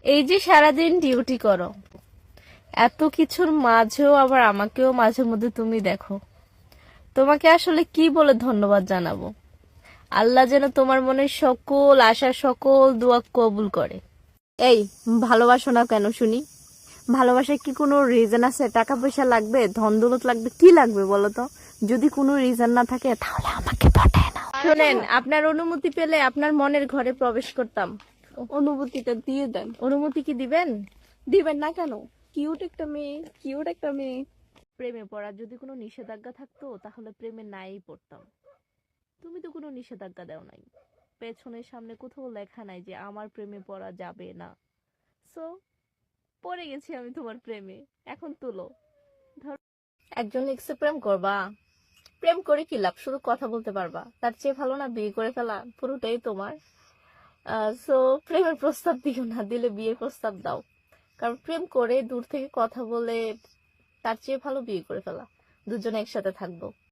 এই যে সারাদিন ডিউটি করো, এত কিছুর মাঝেও আবার আমাকেও মাঝে মধ্যে তুমি দেখো। তোমাকে আসলে কি বলে ধন্যবাদ জানাবো? আল্লাহ যেন তোমার মনের সকল আশা, সকল দোয়া কবুল করে। এই, ভালোবাসো না কেন শুনি? ভালোবাসার কি কোনো রিজন আছে? টাকা পয়সা লাগবে, ধন দৌলত লাগবে, কি লাগবে বলো তো? যদি কোনো রিজন না থাকে তাহলে আমাকে পাঠায় না। শোনেন, আপনার অনুমতি পেলে আপনার মনের ঘরে প্রবেশ করতাম। অনুভূতিটা দিয়ে দেন। অনুমতি কি দিবেন? দিবেন না কেন? কিউট একটা মেয়ে, কিউট একটা মেয়ে। প্রেমে পড়ার যদি কোনো নিষেধাজ্ঞা থাকতো তাহলে প্রেমে নাই পড়তাম। তুমি তো কোনো নিষেধাজ্ঞা দাও নাই, পেছনের সামনে কোথাও লেখা নাই যে আমার প্রেমে পড়া যাবে না। সো পড়ে গেছি আমি তোমার প্রেমে। এখন তুলো। ধর, একজন লিখছে প্রেম করবা, প্রেম করে কি লাভ? শুধু কথা বলতে পারবা। তার চেয়ে ভালো না বিয়ে করে ফেলা, পুরোটাই তোমার। সো প্রেমের প্রস্তাব দিও না, দিলে বিয়ের প্রস্তাব দাও। কারণ প্রেম করে দূর থেকে কথা বলে তার চেয়ে ভালো বিয়ে করে ফেলা, দুজনে একসাথে থাকবো।